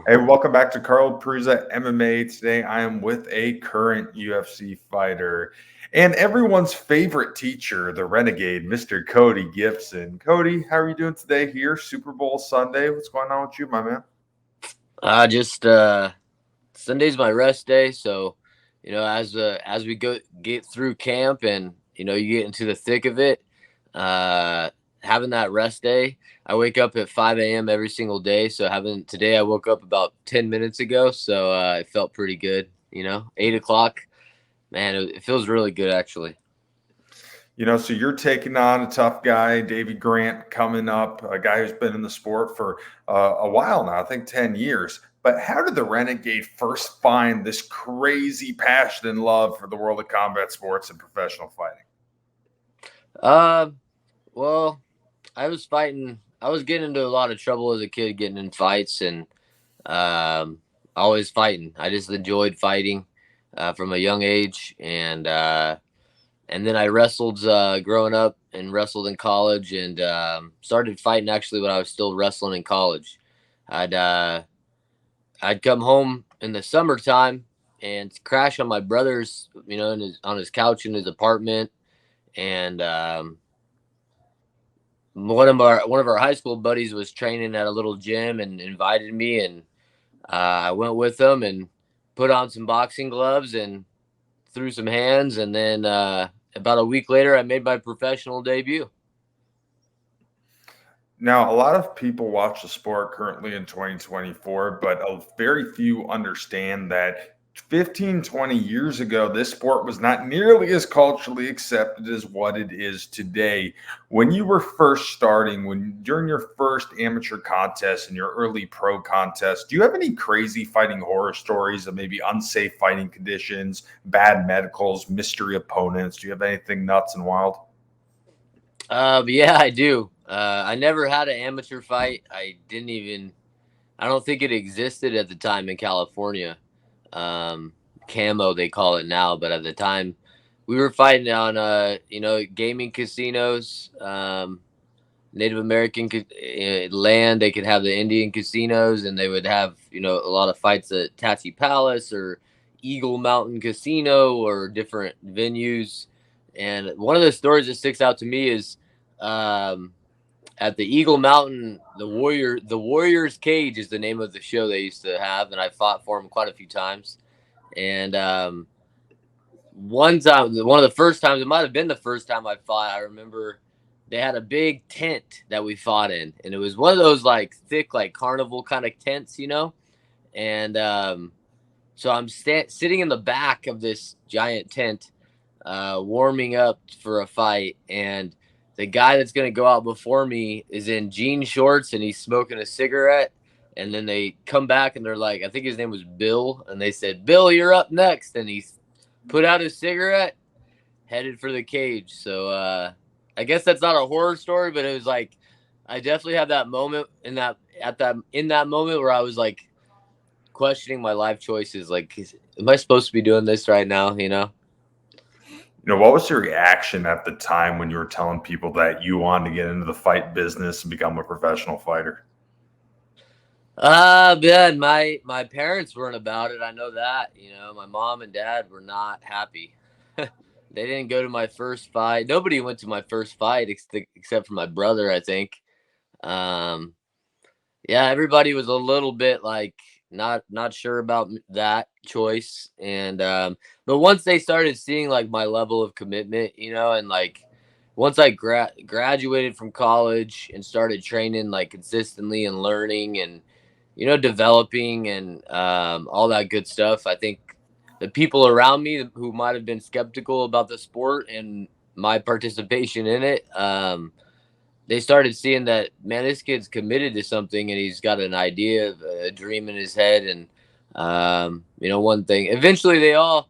Hey, welcome back to Carl Prusa MMA. Today I am with a current UFC fighter and everyone's favorite teacher, the Renegade, Mr. Cody Gibson. Cody, how are you doing today here? Super Bowl Sunday. What's going on with you, my man? Just Sunday's my rest day, so as we go get through camp and you get into the thick of it, uh, having that rest day. I wake up at 5 a.m. every single day, so having today I woke up about 10 minutes ago, so it felt pretty good. 8 o'clock, man, it feels really good actually. So you're taking on a tough guy, Davey Grant, coming up, a guy who's been in the sport for a while now, I think 10 years. But how did the Renegade first find this crazy passion and love for the world of combat sports and professional fighting? Uh, well, I was getting into a lot of trouble as a kid, getting in fights and Um, always fighting. I just enjoyed fighting from a young age, and then I wrestled growing up and wrestled in college, and started fighting actually when I was still wrestling in college. I'd uh, I'd come home in the summertime and crash on my brother's, on his couch in his apartment, and one of our high school buddies was training at a little gym and invited me, and I went with them and put on some boxing gloves and threw some hands, and then about a week later, I made my professional debut. Now, a lot of people watch the sport currently in 2024, but very few understand that 15, 20 years ago, this sport was not nearly as culturally accepted as what it is today. When you were first starting, when during your first amateur contest and your early pro contest, do you have any crazy fighting horror stories of maybe unsafe fighting conditions, bad medicals, mystery opponents? Do you have anything nuts and wild? But yeah, I do. I never had an amateur fight. I don't think it existed at the time in California. Um, Camo, they call it now, but at the time, we were fighting on, gaming casinos, Native American land. They could have the Indian casinos, and they would have a lot of fights at Tattoo Palace or Eagle Mountain Casino or different venues. And one of the stories that sticks out to me is um, at the Eagle Mountain, the Warriors Cage is the name of the show they used to have, and I fought for them quite a few times. And one time, one of the first times, it might have been the first time I fought. I remember they had a big tent that we fought in, and it was one of those like thick, like carnival kind of tents, And so I'm sitting in the back of this giant tent, warming up for a fight, and the guy that's going to go out before me is in jean shorts and he's smoking a cigarette. And then they come back and they're like, I think his name was Bill, and they said, "Bill, you're up next." And he put out his cigarette, headed for the cage. So I guess that's not a horror story, but it was like I definitely had that moment in that moment where I was like questioning my life choices. Like, am I supposed to be doing this right now? What was your reaction at the time when you were telling people that you wanted to get into the fight business and become a professional fighter? Man, my parents weren't about it. I know that. My mom and dad were not happy. They didn't go to my first fight. Nobody went to my first fight except for my brother, I think. Um, yeah, everybody was a little bit like not sure about that choice, and but once they started seeing like my level of commitment, and like once I graduated from college and started training like consistently and learning and developing and all that good stuff, I think the people around me who might have been skeptical about the sport and my participation in it, they started seeing that, man, this kid's committed to something and he's got an idea, a dream in his head, and one thing. Eventually, they all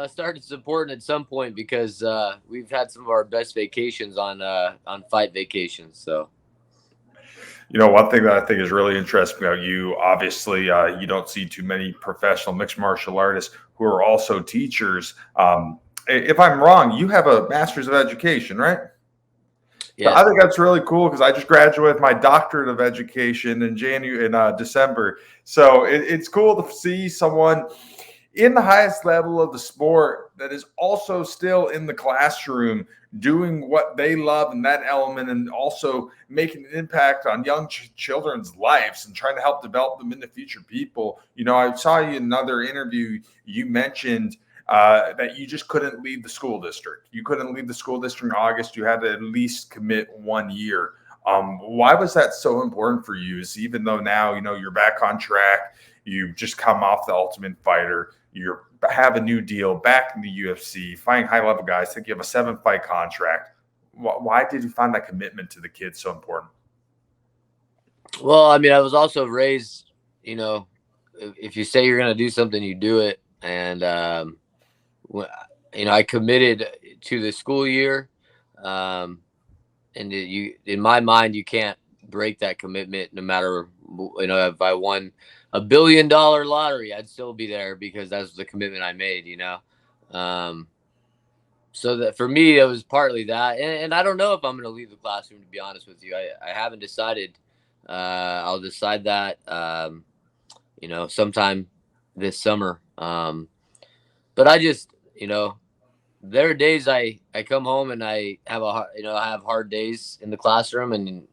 started supporting at some point because we've had some of our best vacations on fight vacations. So. One thing that I think is really interesting about you, obviously, you don't see too many professional mixed martial artists who are also teachers. If I'm wrong, you have a master's of education, right? So Yeah. I think that's really cool because I just graduated with my doctorate of education in December. So it's cool to see someone in the highest level of the sport that is also still in the classroom doing what they love in that element, and also making an impact on young children's lives and trying to help develop them into future people. I saw you in another interview, you mentioned that you just couldn't leave the school district. You couldn't leave the school district in August. You had to at least commit 1 year. Why was that so important for you? Is even though now you're back on track, you just come off the Ultimate Fighter, you have a new deal back in the UFC, fighting high level guys. I think you have a 7-fight contract. Why did you find that commitment to the kids so important? Well, I mean, I was also raised, if you say you're going to do something, you do it. And, I committed to the school year. And in my mind, you can't break that commitment no matter, if I won $1 billion lottery, I'd still be there because that's the commitment I made, so that for me, it was partly that. And I don't know if I'm going to leave the classroom, to be honest with you. I haven't decided. I'll decide that, sometime this summer. But I just, there are days I come home and I have I have hard days in the classroom, and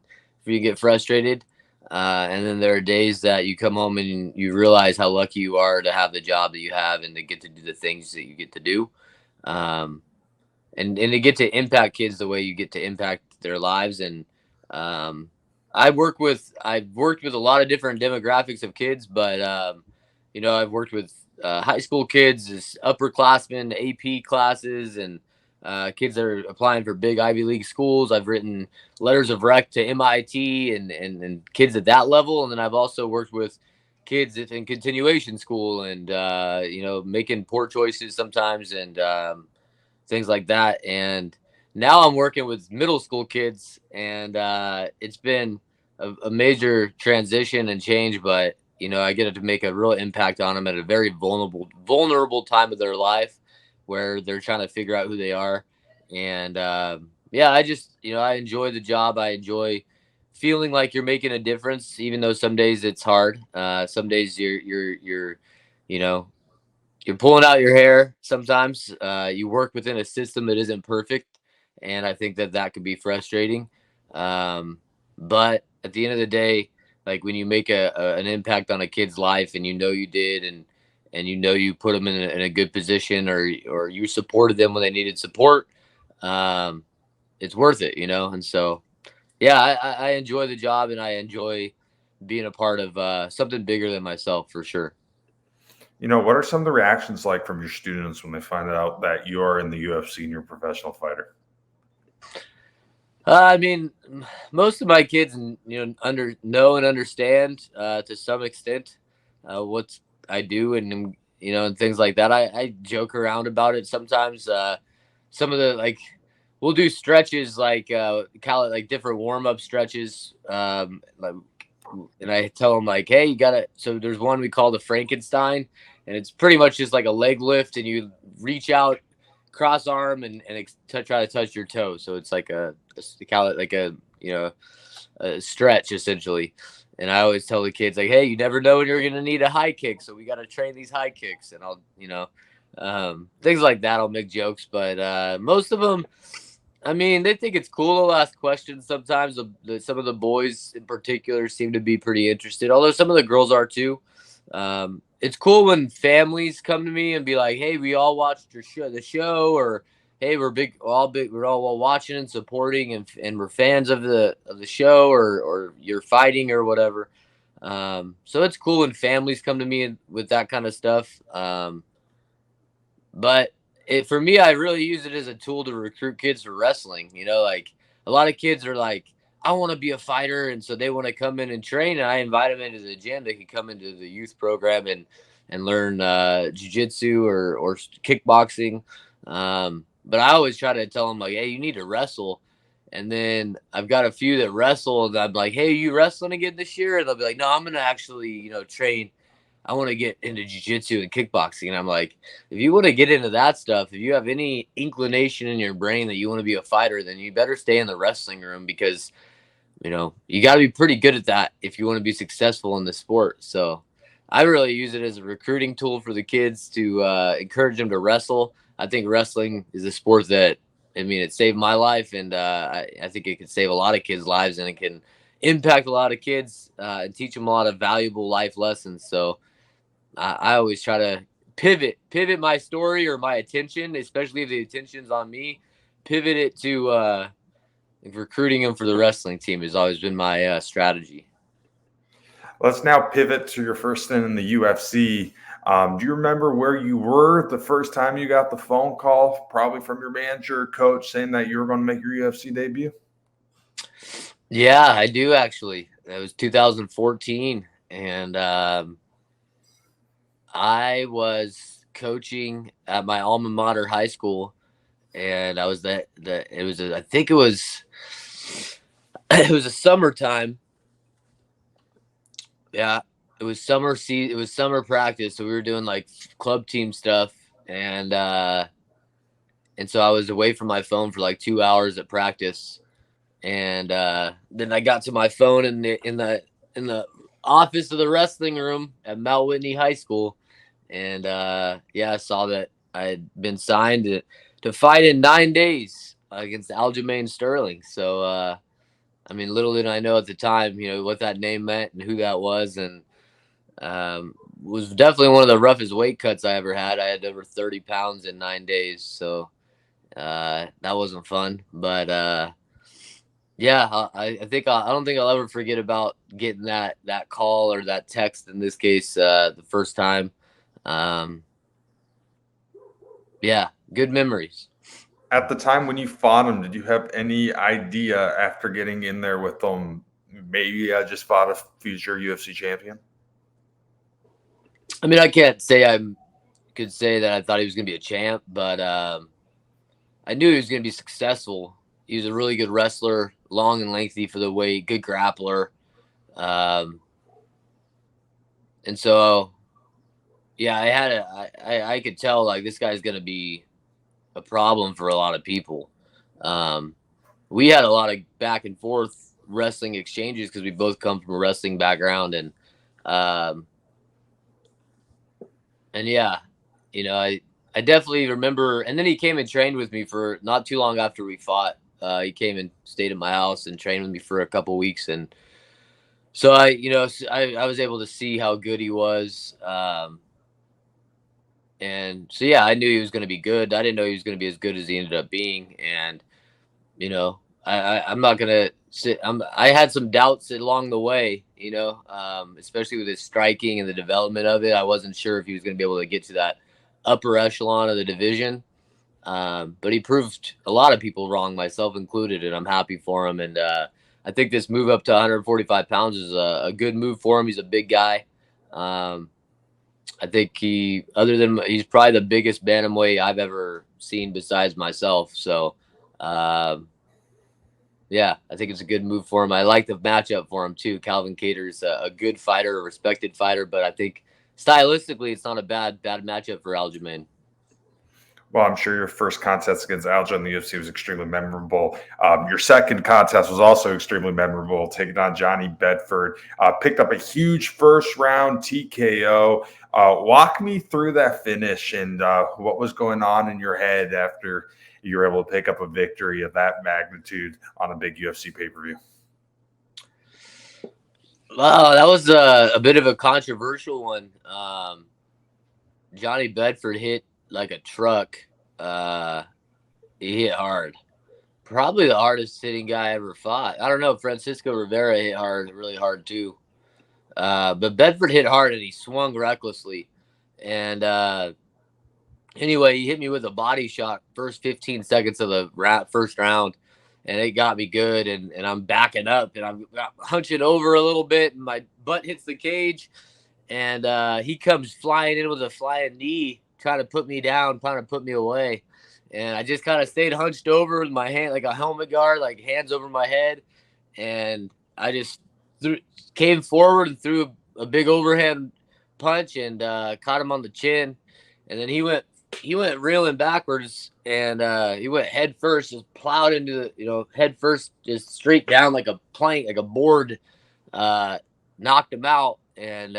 you get frustrated. And then there are days that you come home and you realize how lucky you are to have the job that you have and to get to do the things that you get to do. And to get to impact kids the way you get to impact their lives. And um, I've worked with a lot of different demographics of kids, but I've worked with high school kids, upperclassmen, AP classes, and kids that are applying for big Ivy League schools. I've written letters of rec to MIT and kids at that level. And then I've also worked with kids in continuation school and, making poor choices sometimes and things like that. And now I'm working with middle school kids, and it's been a major transition and change, but I get to make a real impact on them at a very vulnerable time of their life where they're trying to figure out who they are. And I just, I enjoy the job. I enjoy feeling like you're making a difference, even though some days it's hard. Some days you know, you're pulling out your hair. Sometimes you work within a system that isn't perfect. And I think that could be frustrating. But at the end of the day, like when you make an impact on a kid's life and you did, and you put them in a good position, or you supported them when they needed support, um, it's worth it, And so, yeah, I enjoy the job, and I enjoy being a part of something bigger than myself, for sure. What are some of the reactions like from your students when they find out that you're in the UFC and you're a professional fighter? I mean, most of my kids, know and understand to some extent what I do, and things like that. I joke around about it sometimes. Some of the we'll do stretches like different warm up stretches. And I tell them hey, you gotta. So there's one we call the Frankenstein, and it's pretty much just like a leg lift, and you reach out, cross arm, and try to touch your toe. So it's like a stretch essentially. And I always tell the kids hey, you never know when you're gonna need a high kick, so we got to train these high kicks. And I'll things like that. I'll make jokes, but most of them, I mean, they think it's cool to ask questions sometimes. Some of the boys in particular seem to be pretty interested, although some of the girls are too. It's cool when families come to me and be like, "Hey, we all watched the show," or "Hey, we're all watching and supporting, and we're fans of the show, or you're fighting or whatever." So it's cool when families come to me with that kind of stuff. But for me, I really use it as a tool to recruit kids for wrestling. Like a lot of kids are like, I want to be a fighter, and so they want to come in and train. And I invite them into the gym. They can come into the youth program and learn jujitsu or kickboxing. But I always try to tell them hey, you need to wrestle. And then I've got a few that wrestle, and I'm like, hey, are you wrestling again this year? And they'll be like, no, I'm gonna actually train I want to get into jiu-jitsu and kickboxing. And I'm like, if you want to get into that stuff, if you have any inclination in your brain that you want to be a fighter, then you better stay in the wrestling room, because you got to be pretty good at that if you want to be successful in the sport. So I really use it as a recruiting tool for the kids to encourage them to wrestle. I think wrestling is a sport that, it saved my life, and I think it can save a lot of kids' lives, and it can impact a lot of kids and teach them a lot of valuable life lessons. So I always try to pivot my story or my attention, especially if the attention's on me, pivot it to recruiting them for the wrestling team has always been my strategy. Let's now pivot to your first stint in the UFC. Do you remember where you were the first time you got the phone call, probably from your manager or coach, saying that you were going to make your UFC debut? Yeah, I do actually. It was 2014, and I was coaching at my alma mater high school, and I was I think it was it was a summertime. Yeah, it was it was summer practice, so we were doing like club team stuff, and so I was away from my phone for like 2 hours at practice, and then I got to my phone in the office of the wrestling room at Mount Whitney High School, and I saw that I had been signed to fight in 9 days against Aljamain Sterling. So little did I know at the time, what that name meant and who that was, and was definitely one of the roughest weight cuts I ever had. I had over 30 pounds in 9 days, so that wasn't fun. But I think I don't think I'll ever forget about getting that call or that text in this case the first time. Um, good memories. At the time when you fought him, did you have any idea after getting in there with them, maybe I just fought a future UFC champion? I can't say I could say that I thought he was going to be a champ, but I knew he was going to be successful. He was a really good wrestler, long and lengthy for the weight, good grappler. And so, I could tell like this guy's going to be a problem for a lot of people. We had a lot of back and forth wrestling exchanges because we both come from a wrestling background, and I definitely remember. And then he came and trained with me for not too long after we fought. He came and stayed at my house and trained with me for a couple weeks, and so I was able to see how good he was. And so I knew he was going to be good. I didn't know he was going to be as good as he ended up being, and I'm not gonna sit. I had some doubts along the way, especially with his striking and the development of it. I wasn't sure if he was going to be able to get to that upper echelon of the division, but he proved a lot of people wrong, myself included, and I'm happy for him. And I think this move up to 145 pounds is a good move for him. He's a big guy. I think he's probably the biggest bantamweight I've ever seen besides myself. So. I think it's a good move for him. I like the matchup for him too. Calvin Cater's a good fighter, a respected fighter, but I think stylistically it's not a bad matchup for Aljamain. Well, I'm sure your first contest against Alja in the UFC was extremely memorable. Your second contest was also extremely memorable, taking on Johnny Bedford. Picked up a huge first round TKO. Walk me through that finish and what was going on in your head after you were able to pick up a victory of that magnitude on a big UFC pay-per-view. Wow, that was a bit of a controversial one. Johnny Bedford hit like a truck. He hit hard. Probably the hardest hitting guy I ever fought. I don't know. Francisco Rivera hit really hard too. But Bedford hit hard and he swung recklessly. And anyway, he hit me with a body shot first 15 seconds of the first round, and it got me good. And I'm backing up, and I'm hunching over a little bit, and my butt hits the cage, and he comes flying in with a flying knee, trying to put me down, trying to put me away. And I just kind of stayed hunched over with my hand like a helmet guard, like hands over my head, and I just came forward and threw a big overhand punch and caught him on the chin, and then he went reeling backwards, and he went head first, just plowed into the head first, just straight down like a plank, like a board, knocked him out, and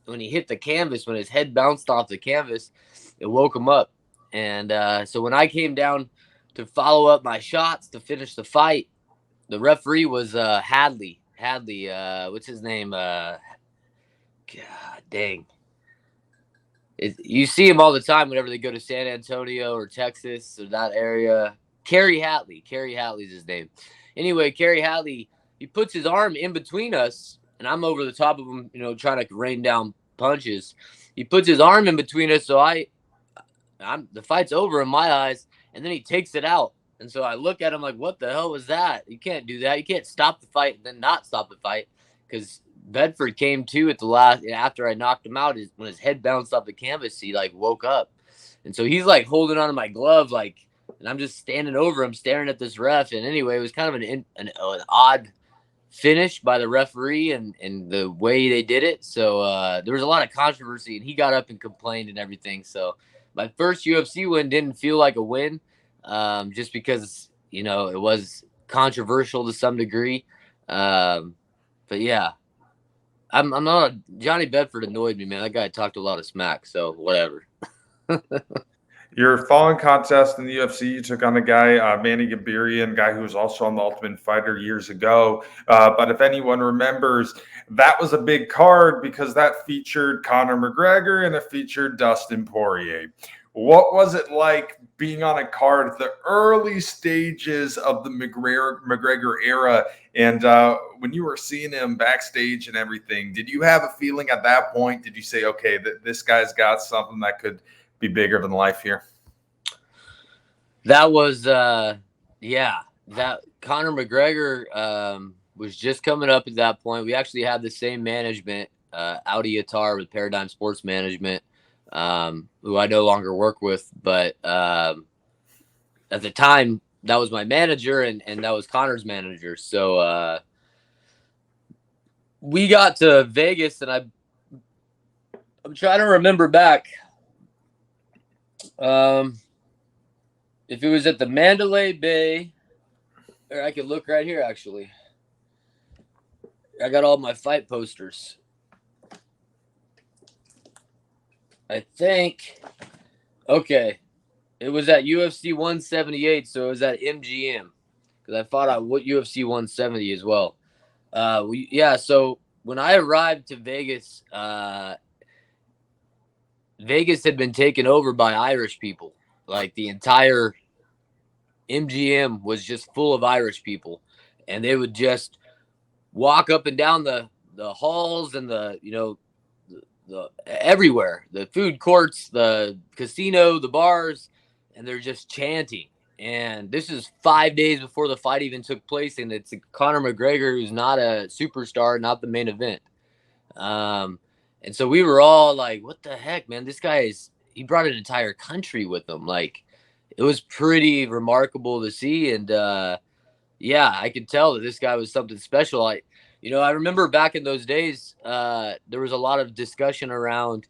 when he hit the canvas, when his head bounced off the canvas, it woke him up. And so when I came down to follow up my shots to finish the fight, the referee was Hadley. What's his name? God dang. You see him all the time whenever they go to San Antonio or Texas or that area. Kerry Hadley's his name. Anyway, Kerry Hadley, he puts his arm in between us, and I'm over the top of him, trying to rain down punches. He puts his arm in between us, so the fight's over in my eyes, and then he takes it out. And so I look at him like, what the hell was that? You can't do that. You can't stop the fight and then not stop the fight, because Bedford came to at the last, after I knocked him out, when his head bounced off the canvas, he like woke up. And so he's like holding on to my glove, like, and I'm just standing over him, staring at this ref. And anyway, it was kind of an odd finish by the referee and the way they did it. So there was a lot of controversy, and he got up and complained and everything. So my first UFC win didn't feel like a win, just because, it was controversial to some degree. But yeah. I'm not Johnny Bedford annoyed me, man. That guy talked a lot of smack, so whatever. Your following contest in the UFC, you took on a guy, Manny Gabirian, guy who was also on the Ultimate Fighter years ago. But if anyone remembers, that was a big card because that featured Conor McGregor and it featured Dustin Poirier. What was it like being on a card at the early stages of the McGregor era? And when you were seeing him backstage and everything, did you have a feeling at that point? Did you say, okay, this guy's got something that could be bigger than life here? That was, that Conor McGregor was just coming up at that point. We actually had the same management, Audi Attar with Paradigm Sports Management, who I no longer work with. But at the time, that was my manager, and that was Conor's manager. So we got to Vegas, and I'm trying to remember back. If it was at the Mandalay Bay, or I could look right here, actually. I got all my fight posters. I think, okay, it was at UFC 178, so it was at MGM, because I fought at UFC 170 as well. So when I arrived to Vegas, Vegas had been taken over by Irish people. Like, the entire MGM was just full of Irish people, and they would just walk up and down the halls and the everywhere, the food courts, the casino, the bars, and they're just chanting. And this is 5 days before the fight even took place, and it's Conor McGregor, who's not a superstar, not the main event. And so we were all like, what the heck, man? This guy he brought an entire country with him. Like, it was pretty remarkable to see. And I could tell that this guy was something special. I remember back in those days, there was a lot of discussion around,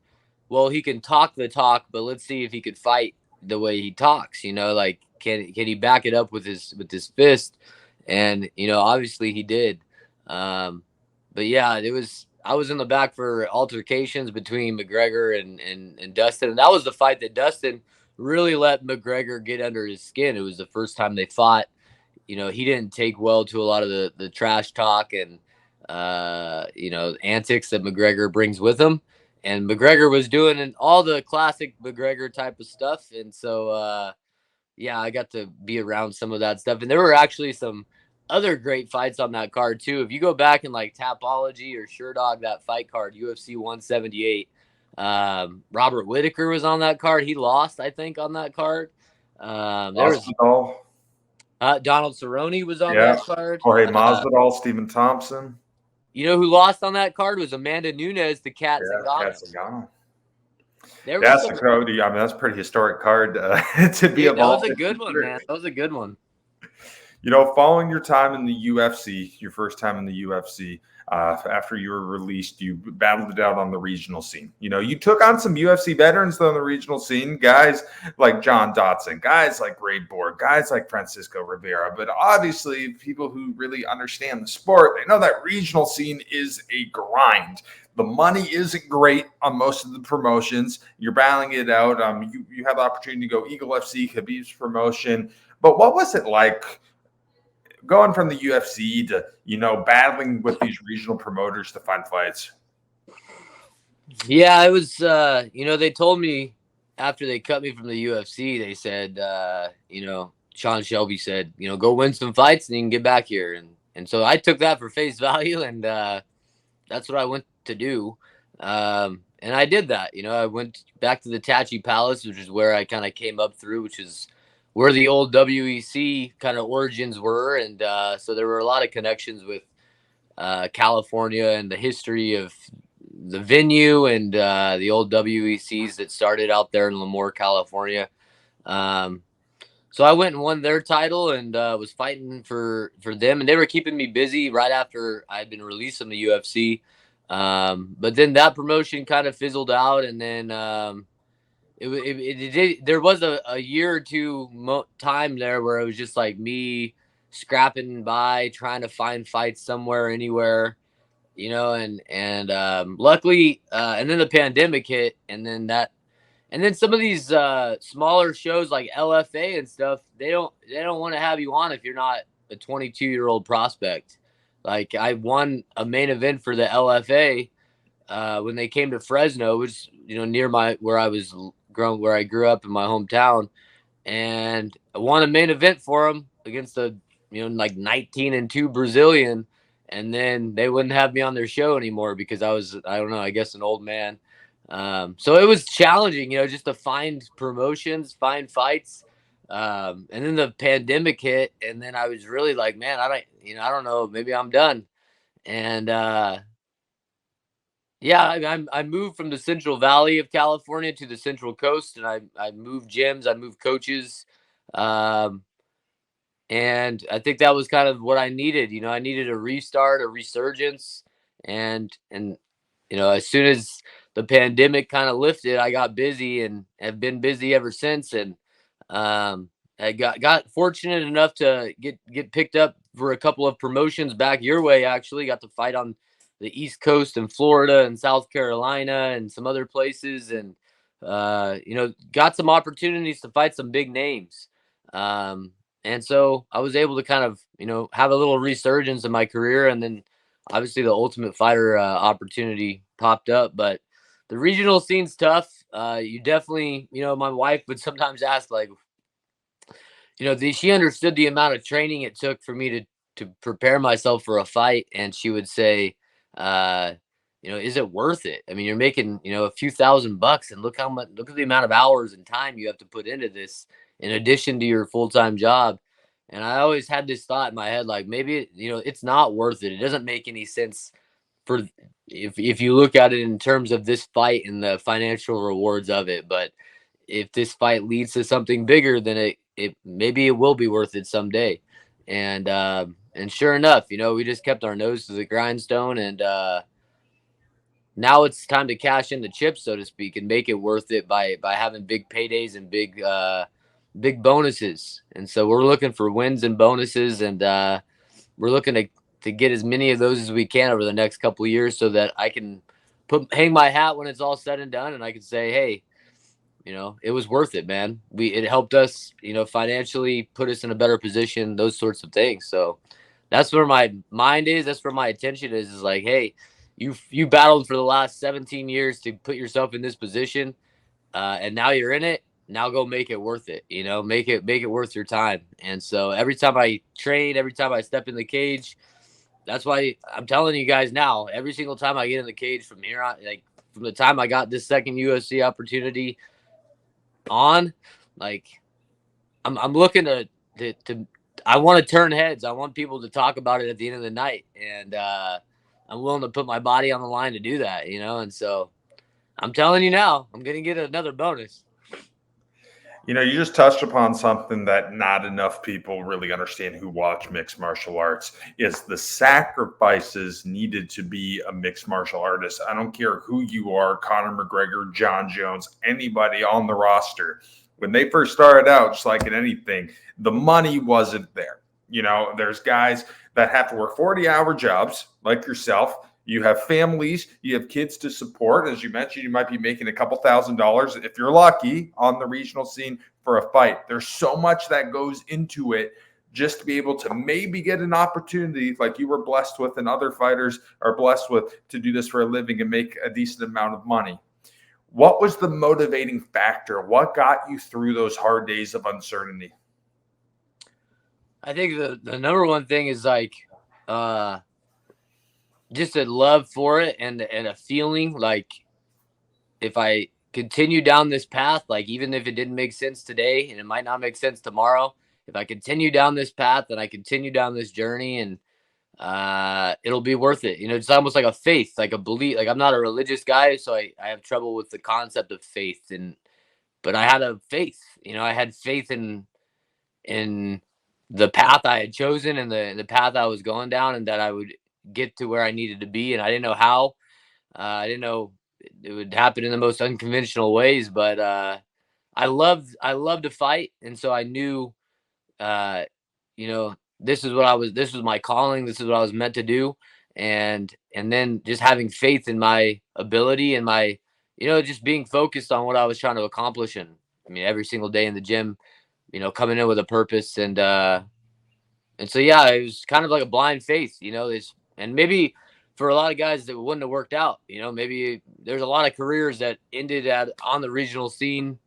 well, he can talk the talk, but let's see if he could fight the way he talks. Like, can he back it up with his fist? And obviously he did. But yeah, I was in the back for altercations between McGregor and Dustin, and that was the fight that Dustin really let McGregor get under his skin. It was the first time they fought. He didn't take well to a lot of the trash talk and antics that McGregor brings with him. And McGregor was doing all the classic McGregor type of stuff. And so, I got to be around some of that stuff. And there were actually some other great fights on that card too. If you go back and like Tapology or Sherdog, that fight card, UFC 178, Robert Whitaker was on that card. He lost, I think, on that card. Donald Cerrone was on that card. Jorge Masvidal, Stephen Thompson. You know who lost on that card was Amanda Nunes, the Cat Zingano. That's Cody. I mean, that's a pretty historic card to be involved. That was a good one, man. That was a good one. Following your time in the UFC, your first time in the UFC, After you were released, you battled it out on the regional scene. You took on some UFC veterans on the regional scene, guys like John Dotson, guys like Ray Borg, guys like Francisco Rivera. But obviously, people who really understand the sport, they know that regional scene is a grind. The money isn't great on most of the promotions. You're battling it out. You have the opportunity to go Eagle FC, Khabib's promotion. But what was it like going from the UFC to, battling with these regional promoters to find fights? Yeah, it was, they told me after they cut me from the UFC, they said, Sean Shelby said, go win some fights and you can get back here. And so I took that for face value, and that's what I went to do. And I did that. I went back to the Tachi Palace, which is where I kind of came up through, which is where the old WEC kind of origins were. And so there were a lot of connections with California and the history of the venue and the old WECs that started out there in Lemoore, California. So I went and won their title and was fighting for them, and they were keeping me busy right after I'd been released from the UFC. But then that promotion kind of fizzled out, and then there was a year or two time there where it was just like me scrapping by, trying to find fights somewhere, anywhere, and luckily, and then the pandemic hit, and then some of these smaller shows like LFA and stuff, they don't want to have you on if you're not a 22-year-old prospect. Like, I won a main event for the LFA when they came to Fresno, which near where I grew up in my hometown, and I won a main event for them against a like 19-2 Brazilian, and then they wouldn't have me on their show anymore because I don't know, I guess an old man. So it was challenging, just to find promotions, find fights. And then the pandemic hit, and then I was really like, man, I don't know, maybe I'm done. And yeah, I moved from the Central Valley of California to the Central Coast, and I moved gyms, I moved coaches. And I think that was kind of what I needed. I needed a restart, a resurgence, and as soon as the pandemic kind of lifted, I got busy and have been busy ever since. And I got fortunate enough to get picked up for a couple of promotions back your way. Actually, got to fight on the East Coast in Florida and South Carolina and some other places, and got some opportunities to fight some big names. And so I was able to kind of, have a little resurgence in my career. And then obviously the Ultimate Fighter opportunity popped up. But the regional scene's tough. You definitely, my wife would sometimes ask, like, she understood the amount of training it took for me to prepare myself for a fight. And she would say, is it worth it? I mean, you're making, a few $1,000, and look at the amount of hours and time you have to put into this in addition to your full-time job. And I always had this thought in my head, like, maybe, it's not worth it. It doesn't make any sense for if you look at it in terms of this fight and the financial rewards of it. But if this fight leads to something bigger, then it maybe it will be worth it someday. And sure enough, we just kept our nose to the grindstone, and now it's time to cash in the chips, so to speak, and make it worth it by having big paydays and big bonuses. And so we're looking for wins and bonuses, and we're looking to get as many of those as we can over the next couple of years, so that I can hang my hat when it's all said and done, and I can say, hey, it was worth it, man. It helped us, financially, put us in a better position, those sorts of things. So that's where my mind is. That's where my attention is like, hey, you battled for the last 17 years to put yourself in this position, and now you're in it. Now go make it worth it. Make it worth your time. And so every time I train, every time I step in the cage, that's why I'm telling you guys now, every single time I get in the cage from here on, like from the time I got this second UFC opportunity on, like I'm looking to I want to turn heads. I want people to talk about it at the end of the night, and I'm willing to put my body on the line to do that, and so I'm telling you now, I'm gonna get another bonus. You just touched upon something that not enough people really understand who watch mixed martial arts is the sacrifices needed to be a mixed martial artist. I don't care who you are, Conor McGregor, John Jones, anybody on the roster. When they first started out, just like in anything, the money wasn't there. There's guys that have to work 40-hour jobs like yourself. You have families, you have kids to support. As you mentioned, you might be making a couple $1,000s if you're lucky on the regional scene for a fight. There's so much that goes into it just to be able to maybe get an opportunity like you were blessed with and other fighters are blessed with to do this for a living and make a decent amount of money. What was the motivating factor? What got you through those hard days of uncertainty? I think the number one thing is like just a love for it and a feeling like if I continue down this path, like even if it didn't make sense today and it might not make sense tomorrow, if I continue down this path and I continue down this journey and it'll be worth it. It's almost like a faith, like a belief. Like I'm not a religious guy, so I have trouble with the concept of faith. But I had a faith. I had faith in the path I had chosen and the path I was going down, and that I would get to where I needed to be. And I didn't know how. I didn't know it would happen in the most unconventional ways, but I loved to fight, and so I knew, this was my calling. This is what I was meant to do, and then just having faith in my ability and my, just being focused on what I was trying to accomplish. And I mean, every single day in the gym, coming in with a purpose, and so yeah, it was kind of like a blind faith, and maybe for a lot of guys that wouldn't have worked out, maybe there's a lot of careers that ended on the regional scene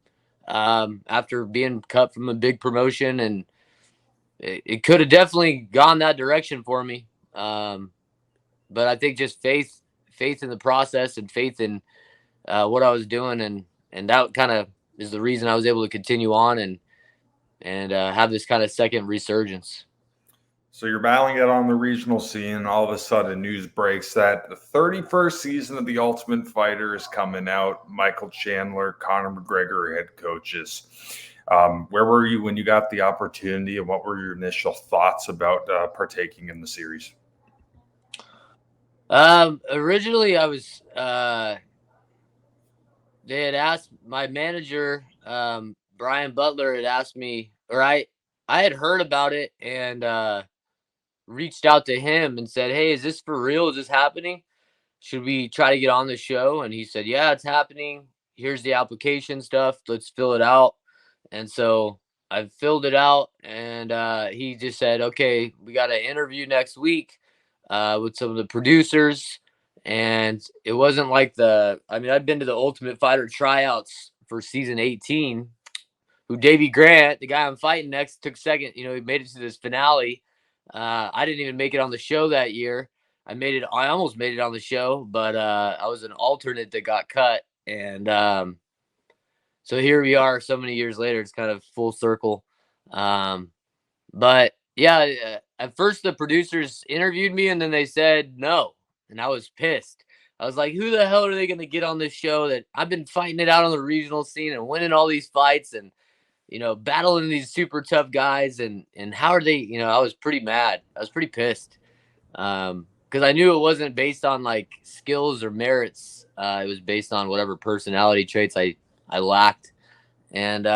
after being cut from a big promotion, and it could have definitely gone that direction for me. But I think just faith in the process and faith in what I was doing, and that kind of is the reason I was able to continue on and have this kind of second resurgence. So you're battling it on the regional scene, and all of a sudden news breaks that the 31st season of The Ultimate Fighter is coming out. Michael Chandler, Conor McGregor head coaches. Where were you when you got the opportunity, and what were your initial thoughts about partaking in the series? Originally, I was they had asked my manager, Brian Butler, had asked me, or I had heard about it and reached out to him and said, "Hey, is this for real? Is this happening? Should we try to get on the show?" And he said, "Yeah, it's happening. Here's the application stuff. Let's fill it out." And so I filled it out, and he just said, "Okay, we got an interview next week with some of the producers." And it wasn't like I'd been to the Ultimate Fighter tryouts for season 18, who Davey Grant, the guy I'm fighting next, took second. He made it to this finale. I didn't even make it on the show that year. I almost made it on the show, but I was an alternate that got cut. And so here we are so many years later. It's kind of full circle. But yeah, at first the producers interviewed me and then they said no. And I was pissed. I was like, who the hell are they going to get on this show that I've been fighting it out on the regional scene and winning all these fights and, battling these super tough guys, and how are they, I was pretty mad. I was pretty pissed. Because I knew it wasn't based on like skills or merits. It was based on whatever personality traits I lacked. And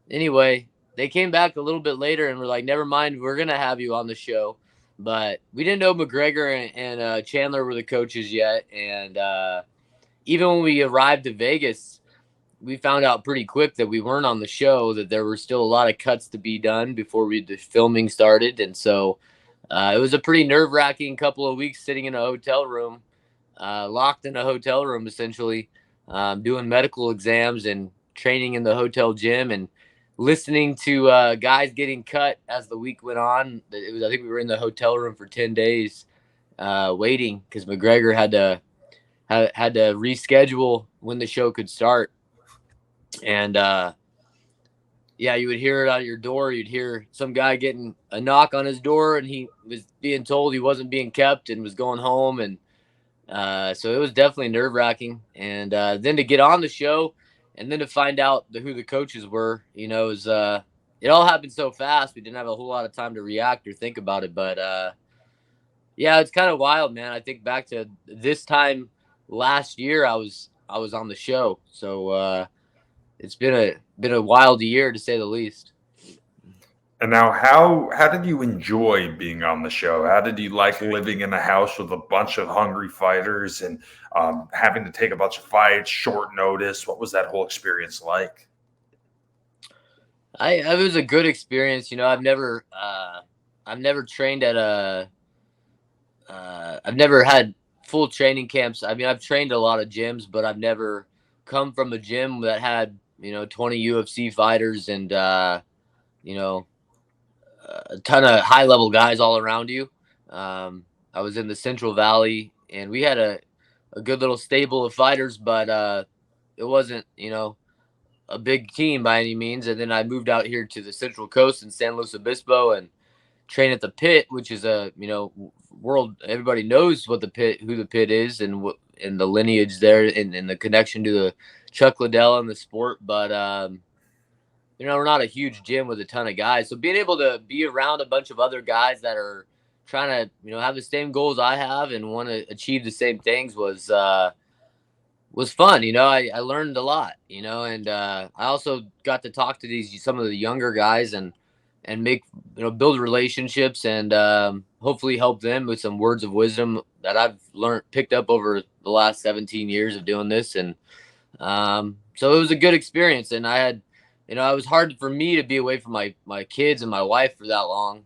anyway, they came back a little bit later and were like, never mind, we're going to have you on the show. But we didn't know McGregor and Chandler were the coaches yet. And even when we arrived to Vegas, we found out pretty quick that we weren't on the show, that there were still a lot of cuts to be done before the filming started. And so it was a pretty nerve-wracking couple of weeks sitting in a hotel room, locked in a hotel room, essentially, doing medical exams and training in the hotel gym and listening to guys getting cut as the week went on. I think we were in the hotel room for 10 days waiting because McGregor had to reschedule when the show could start. And yeah, you would hear it on your door. You'd hear some guy getting a knock on his door, and he was being told he wasn't being kept and was going home. And so it was definitely nerve-wracking. And then to get on the show and then to find out who the coaches were, is it all happened so fast. We didn't have a whole lot of time to react or think about it, but yeah, it's kind of wild, man. I think back to this time last year, I was on the show, so it's been a wild year to say the least. And now, how did you enjoy being on the show? How did you like living in a house with a bunch of hungry fighters and having to take a bunch of fights, short notice? What was that whole experience like? It was a good experience. I've never trained at I've never had full training camps. I mean, I've trained a lot of gyms, but I've never come from a gym that had 20 UFC fighters and you know a ton of high level guys all around you. I was in the Central Valley, and we had a good little stable of fighters, but it wasn't a big team by any means. And then I moved out here to the Central Coast in San Luis Obispo and train at the Pit, which is a world. Everybody knows what the Pit, who the Pit is, and the lineage there, and the connection to the Chuck Liddell and the sport. But we're not a huge gym with a ton of guys, so being able to be around a bunch of other guys that are trying to have the same goals I have and want to achieve the same things was fun. I learned a lot, and I also got to talk to some of the younger guys and make, build relationships and hopefully help them with some words of wisdom that I've picked up over the last 17 years of doing this. And so it was a good experience. And I had, it was hard for me to be away from my kids and my wife for that long.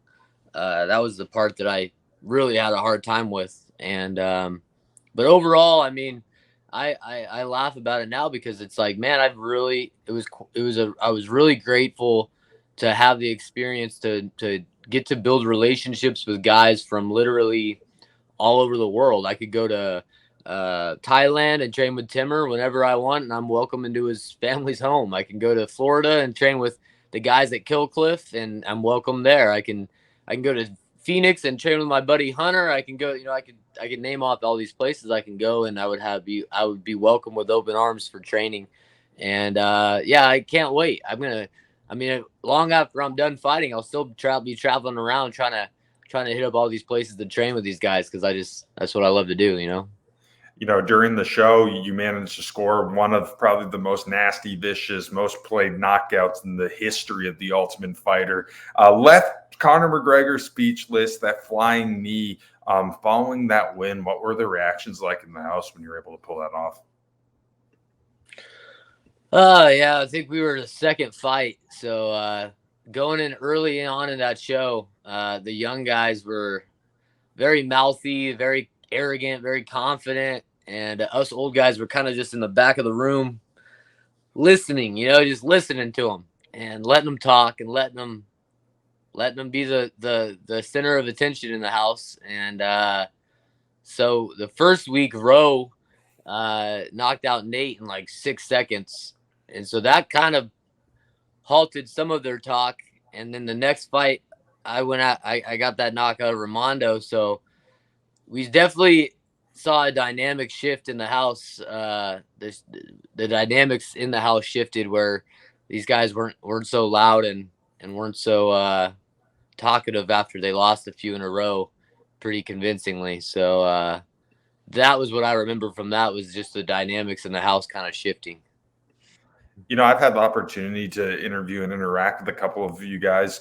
That was the part that I really had a hard time with. And, but overall, I mean, I laugh about it now because it's like, man, I was really grateful to have the experience to get to build relationships with guys from literally all over the world. I could go to Thailand and train with Timmer whenever I want, and I'm welcome into his family's home. I can go to Florida and train with the guys at Killcliff, and I'm welcome there. I can go to Phoenix and train with my buddy Hunter. I can go, I could name off all these places I can go, and I would be welcome with open arms for training. And yeah, I can't wait. Long after I'm done fighting, I'll still be traveling around trying to hit up all these places to train with these guys because that's what I love to do. During the show, you managed to score one of probably the most nasty, vicious, most played knockouts in the history of the Ultimate Fighter. Left Conor McGregor speechless, that flying knee. Following that win, what were the reactions like in the house when you were able to pull that off? Yeah, I think we were the second fight. So going in early on in that show, the young guys were very mouthy, very arrogant, very confident, and us old guys were kind of just in the back of the room listening, just listening to them and letting them talk and letting them be the center of attention in the house. And so the first week, Roe knocked out Nate in like 6 seconds, and so that kind of halted some of their talk. And then the next fight, I got that knockout of Ramondo, so we definitely saw a dynamic shift in the house. The dynamics in the house shifted where these guys weren't so loud and weren't so talkative after they lost a few in a row pretty convincingly. So that was what I remember from that, was just the dynamics in the house kind of shifting. I've had the opportunity to interview and interact with a couple of you guys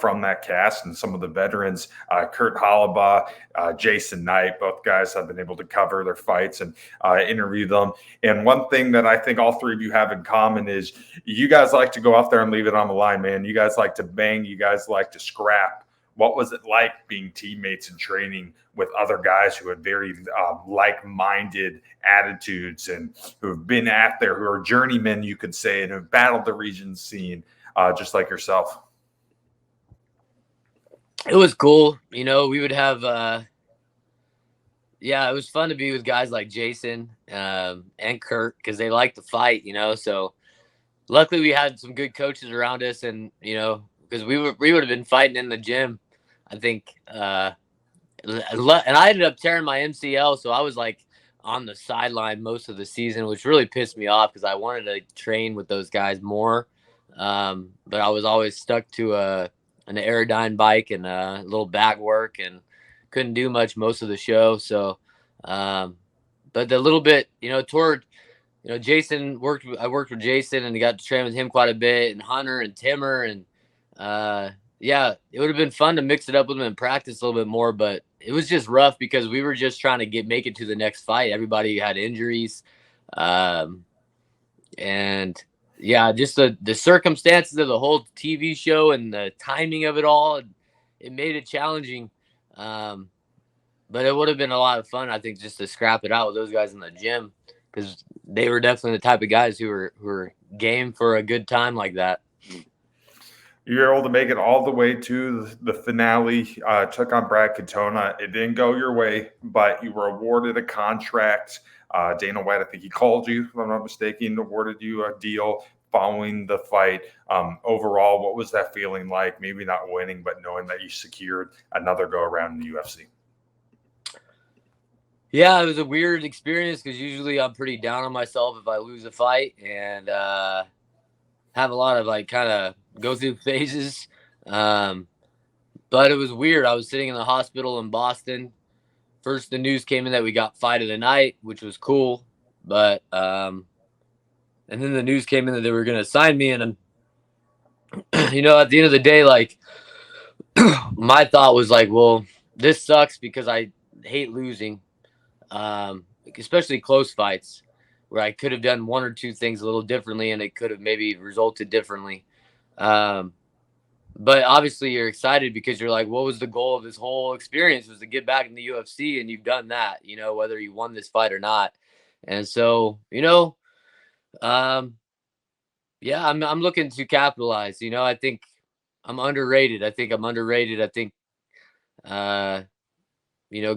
from that cast and some of the veterans, Kurt Hollabaugh, Jason Knight. Both guys have been able to cover their fights and interview them. And one thing that I think all three of you have in common is you guys like to go out there and leave it on the line, man. You guys like to bang. You guys like to scrap. What was it like being teammates and training with other guys who had very like-minded attitudes and who have been out there, who are journeymen, you could say, and have battled the region scene just like yourself? It was cool. We would have, it was fun to be with guys like Jason and Kurt because they like to fight, So luckily we had some good coaches around us, and, because we would have been fighting in the gym, I think. And I ended up tearing my MCL, so I was like on the sideline most of the season, which really pissed me off because I wanted to train with those guys more. But I was always stuck to an Aerodyne bike and a little bag work and couldn't do much most of the show. So, but the little bit, Jason I worked with Jason and got to train with him quite a bit, and Hunter and Timmer. And yeah, it would have been fun to mix it up with them and practice a little bit more, but it was just rough because we were just trying to make it to the next fight. Everybody had injuries. And yeah, just the circumstances of the whole TV show and the timing of it all, it made it challenging. But it would have been a lot of fun, I think, just to scrap it out with those guys in the gym, because they were definitely the type of guys who were game for a good time like that. You were able to make it all the way to the finale, took on Brad Katona. It didn't go your way, but you were awarded a contract. Dana White, I think he called you, if I'm not mistaken, awarded you a deal following the fight. Overall, what was that feeling like? Maybe not winning, but knowing that you secured another go around in the UFC. Yeah, it was a weird experience because usually I'm pretty down on myself if I lose a fight, and have a lot of kind of go through phases. But it was weird. I was sitting in the hospital in Boston. First, the news came in that we got fight of the night, which was cool. But and then the news came in that they were going to sign me. And at the end of the day, my thought was well, this sucks because I hate losing, especially close fights where I could have done one or two things a little differently and it could have maybe resulted differently. But obviously you're excited because you're like, what was the goal of this whole experience? Was to get back in the UFC, and you've done that, whether you won this fight or not. And so, yeah, I'm looking to capitalize. I think I'm underrated. I think,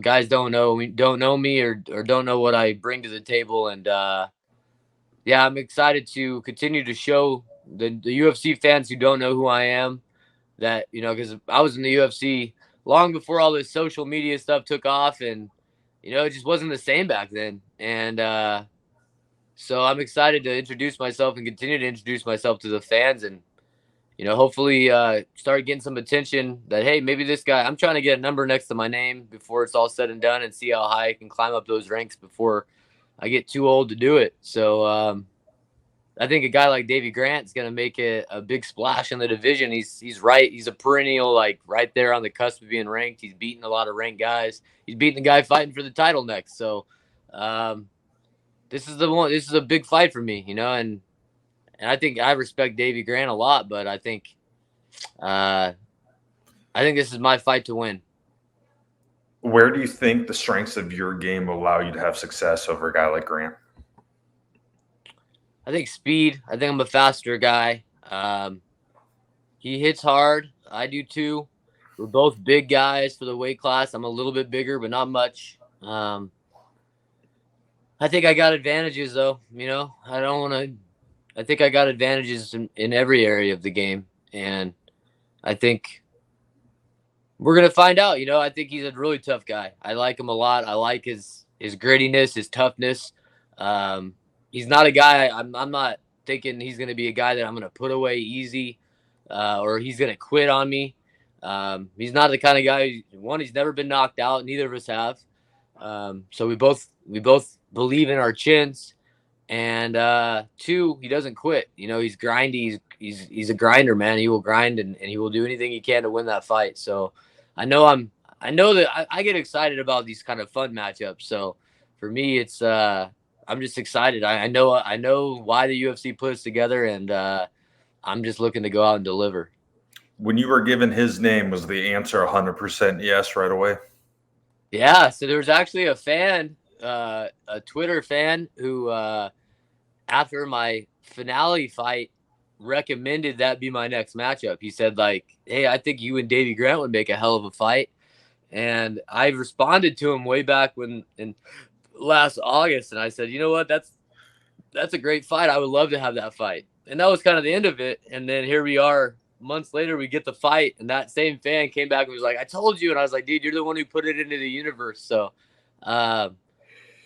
guys don't know me or don't know what I bring to the table. And yeah, I'm excited to continue to show the UFC fans who don't know who I am that, because I was in the UFC long before all this social media stuff took off, and, it just wasn't the same back then. And so I'm excited to introduce myself and continue to introduce myself to the fans, and, hopefully start getting some attention that, hey, maybe this guy, I'm trying to get a number next to my name before it's all said and done and see how high I can climb up those ranks before I get too old to do it. So, I think a guy like Davey Grant is going to make a big splash in the division. He's right. He's a perennial, right there on the cusp of being ranked. He's beaten a lot of ranked guys. He's beating the guy fighting for the title next. So this is the one. This is a big fight for me, and I think I respect Davey Grant a lot, but I think this is my fight to win. Where do you think the strengths of your game will allow you to have success over a guy like Grant? I think speed. I think I'm a faster guy. He hits hard. I do too. We're both big guys for the weight class. I'm a little bit bigger, but not much. I think I got advantages, though. I think I got advantages in every area of the game. And I think we're going to find out. I think he's a really tough guy. I like him a lot. I like his grittiness, his toughness. He's not a guy. I'm not thinking he's going to be a guy that I'm going to put away easy, or he's going to quit on me. He's not the kind of guy. One, he's never been knocked out. Neither of us have. So we both believe in our chins. And two, he doesn't quit. He's grindy. He's a grinder, man. He will grind and he will do anything he can to win that fight. So I know that I get excited about these kind of fun matchups. So for me, it's I'm just excited. I know why the UFC put us together, and I'm just looking to go out and deliver. When you were given his name, was the answer 100% yes right away? Yeah. So there was actually a fan, a Twitter fan, who after my finale fight recommended that be my next matchup. He said, hey, I think you and Davey Grant would make a hell of a fight. And I responded to him way back in last August, and I said, you know what, that's a great fight. I would love to have that fight. And that was kind of the end of it. And then here we are months later, we get the fight, and that same fan came back and was like, I told you. And I was like, dude, you're the one who put it into the universe. So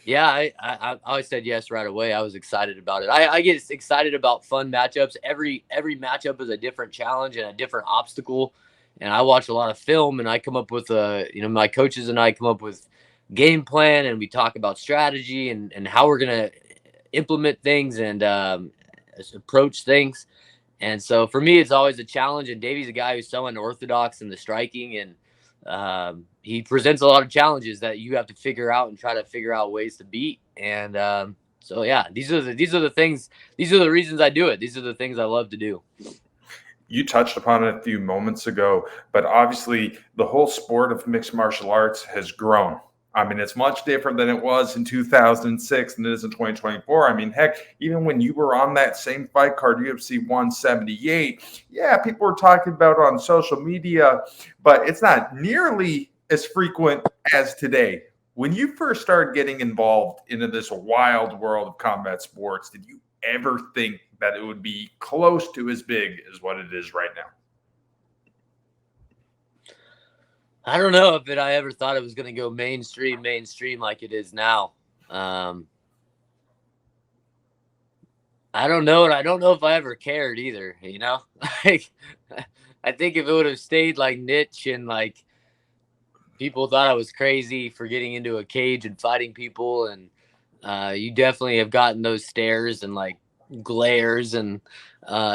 Yeah, I always said yes right away. I was excited about it. I get excited about fun matchups. Every matchup is a different challenge and a different obstacle. And I watch a lot of film, and I come up with my coaches and I come up with game plan, and we talk about strategy and how we're gonna implement things and approach things. And so for me, it's always a challenge. And Davey's a guy who's so unorthodox in the striking, and he presents a lot of challenges that you have to figure out and try to figure out ways to beat. And so yeah, these are the things. These are the reasons I do it. These are the things I love to do. You touched upon it a few moments ago, but obviously the whole sport of mixed martial arts has grown. I mean, it's much different than it was in 2006 than it is in 2024. I mean, heck, even when you were on that same fight card, UFC 178, yeah, people were talking about it on social media, but it's not nearly as frequent as today. When you first started getting involved into this wild world of combat sports, did you ever think that it would be close to as big as what it is right now? I don't know if I ever thought it was going to go mainstream like it is now. I don't know, and I don't know if I ever cared either. Like I think if it would have stayed like niche and like people thought I was crazy for getting into a cage and fighting people, and you definitely have gotten those stares and like glares and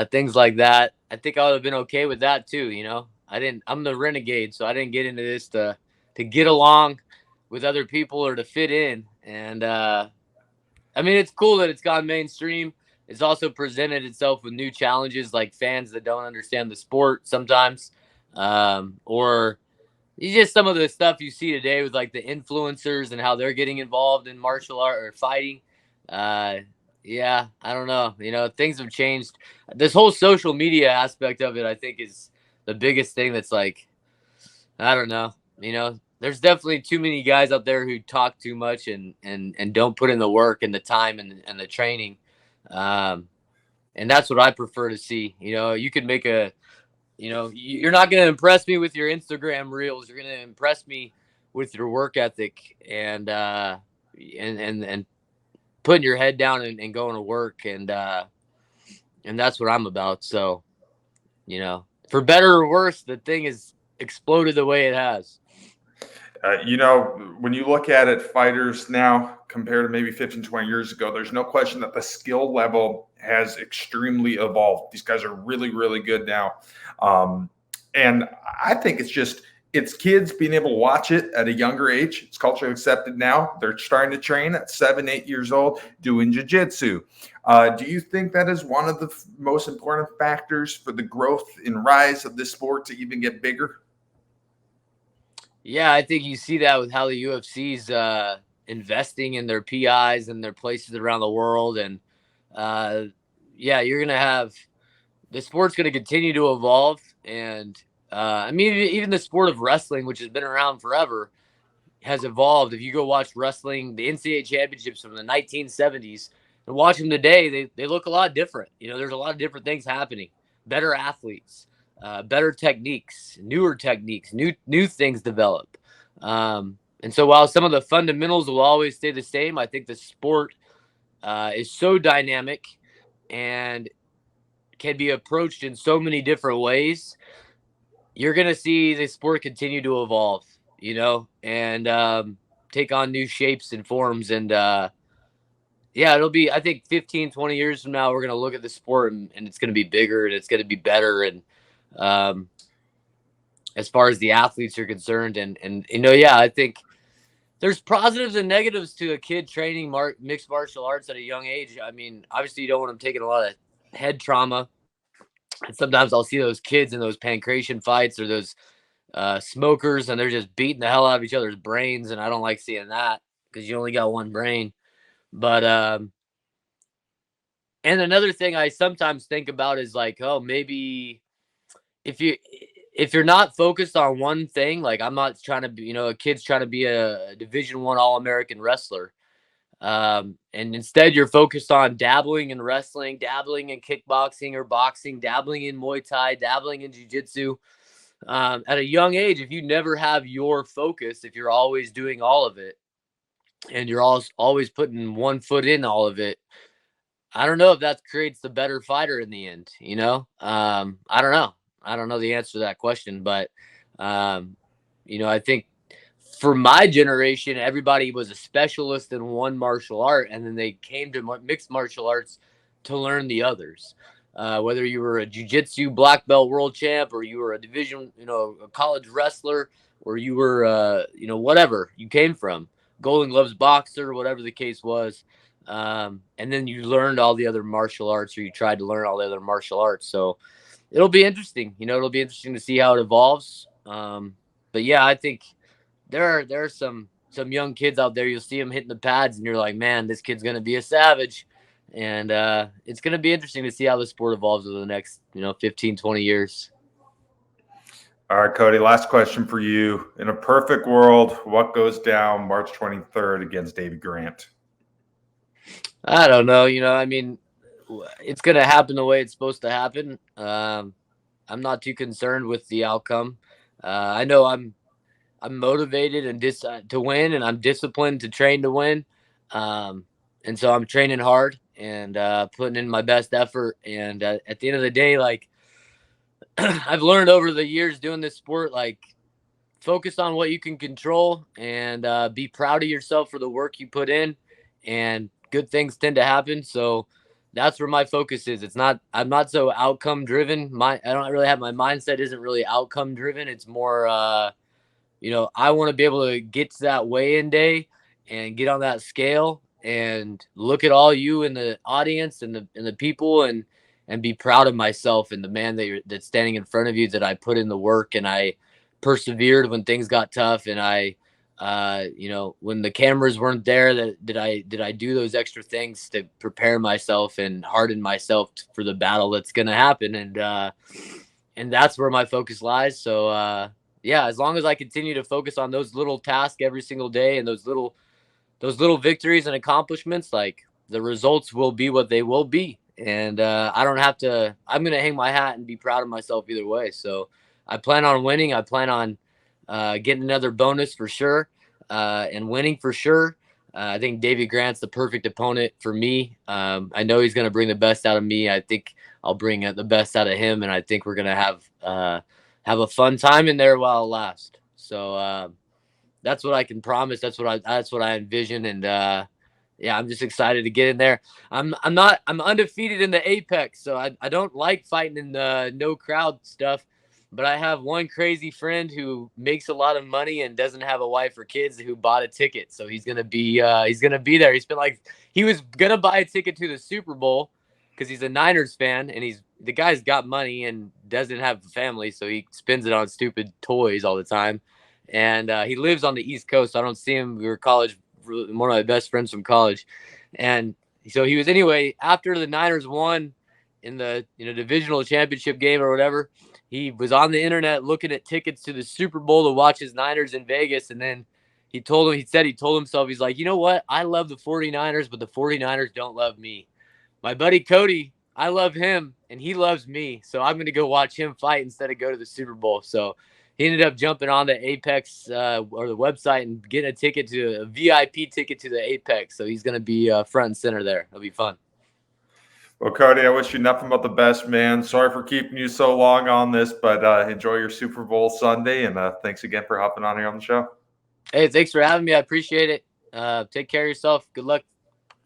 things like that. I think I would have been okay with that too. I'm the renegade, so I didn't get into this to get along with other people or to fit in. And I mean, it's cool that it's gone mainstream. It's also presented itself with new challenges, like fans that don't understand the sport sometimes, or it's just some of the stuff you see today with like the influencers and how they're getting involved in martial art or fighting. Uh, yeah, I don't know. Things have changed. This whole social media aspect of it, I think, is the biggest thing that's like, I don't know. There's definitely too many guys out there who talk too much and don't put in the work and the time and the training. Um, and that's what I prefer to see. You could make you're not going to impress me with your Instagram reels. You're going to impress me with your work ethic and putting your head down and going to work. And that's what I'm about. So, for better or worse, the thing has exploded the way it has. When you look at it, fighters now compared to maybe 15, 20 years ago, there's no question that the skill level has extremely evolved. These guys are really, really good now. And I think it's kids being able to watch it at a younger age. It's culturally accepted now. They're starting to train at 7, 8 years old doing jiu-jitsu. Do you think that is one of the most important factors for the growth and rise of this sport to even get bigger? Yeah, I think you see that with how the UFC's investing in their PIs and their places around the world. And yeah, you're going to have the sport's going to continue to evolve. And I mean, even the sport of wrestling, which has been around forever, has evolved. If you go watch wrestling, the NCAA championships from the 1970s, and watch them today, they look a lot different. There's a lot of different things happening. Better athletes, better techniques, newer techniques, new things develop. And so while some of the fundamentals will always stay the same, I think the sport is so dynamic and can be approached in so many different ways. You're going to see the sport continue to evolve, and take on new shapes and forms. And yeah, it'll be, I think 15, 20 years from now, we're going to look at the sport and it's going to be bigger and it's going to be better. And as far as the athletes are concerned, and yeah, I think there's positives and negatives to a kid training mixed martial arts at a young age. I mean, obviously you don't want them taking a lot of head trauma. And sometimes I'll see those kids in those pancration fights or those smokers, and they're just beating the hell out of each other's brains. And I don't like seeing that because you only got one brain. But, and another thing I sometimes think about is like, oh, maybe if you're not focused on one thing, like I'm not trying to be, a kid's trying to be a Division I All-American wrestler. And instead you're focused on dabbling in wrestling, dabbling in kickboxing or boxing, dabbling in Muay Thai, dabbling in jiu-jitsu. At a young age, if you never have your focus, if you're always doing all of it, and you're always putting one foot in all of it. I don't know if that creates the better fighter in the end, you know? I don't know. I don't know the answer to that question, but, um, I think for my generation, everybody was a specialist in one martial art, and then they came to mixed martial arts to learn the others. Whether you were a jiu-jitsu black belt world champ, or you were a division, a college wrestler, or you were, whatever you came from, Golden Gloves boxer, whatever the case was. And then you learned all the other martial arts, or you tried to learn all the other martial arts. So it'll be interesting. It'll be interesting to see how it evolves. But yeah, I think there are some young kids out there. You'll see them hitting the pads, and you're like, man, this kid's gonna be a savage. And it's gonna be interesting to see how the sport evolves over the next 15, 20 years. All right, Cody, last question for you. In a perfect world, what goes down March 23rd against Davey Grant? I don't know. I mean, it's going to happen the way it's supposed to happen. I'm not too concerned with the outcome. I know I'm motivated and to win, and I'm disciplined to train to win. And so I'm training hard and putting in my best effort. And at the end of the day, like I've learned over the years doing this sport, like focus on what you can control and be proud of yourself for the work you put in, and good things tend to happen. So that's where my focus is. I'm not so outcome driven. I don't really have, my mindset isn't really outcome driven. It's more, I want to be able to get to that weigh-in day and get on that scale and look at all you in the audience and the people, and be proud of myself and the man that's standing in front of you, that I put in the work and I persevered when things got tough, and I when the cameras weren't there, did I do those extra things to prepare myself and harden myself for the battle that's going to happen. And that's where my focus lies. So yeah, as long as I continue to focus on those little tasks every single day, and those little victories and accomplishments, like the results will be what they will be. And I don't have to, I'm going to hang my hat and be proud of myself either way. So I plan on winning. I plan on getting another bonus for sure, and winning for sure. I think Davey Grant's the perfect opponent for me. I know he's going to bring the best out of me. I think I'll bring the best out of him, and I think we're going to have a fun time in there while it lasts. So that's what I can promise. That's what I envision. And yeah, I'm just excited to get in there. I'm undefeated in the Apex, so I don't like fighting in the no crowd stuff. But I have one crazy friend who makes a lot of money and doesn't have a wife or kids, who bought a ticket. So he's gonna be there. He was gonna buy a ticket to the Super Bowl because he's a Niners fan, and the guy's got money and doesn't have a family, so he spends it on stupid toys all the time. And he lives on the East Coast. So I don't see him. We were one of my best friends from college, and so he was, anyway, after the Niners won in the divisional championship game or whatever. He was on the internet looking at tickets to the Super Bowl to watch his Niners in Vegas. And then he told himself, he's like, you know what? I love the 49ers, but the 49ers don't love me. My buddy Cody, I love him and he loves me. So I'm going to go watch him fight instead of go to the Super Bowl. So he ended up jumping on the Apex or the website and getting a VIP ticket to the Apex. So he's going to be front and center there. It'll be fun. Well, Cody, I wish you nothing but the best, man. Sorry for keeping you so long on this, but enjoy your Super Bowl Sunday, and thanks again for hopping on here on the show. Hey, thanks for having me. I appreciate it. Take care of yourself. Good luck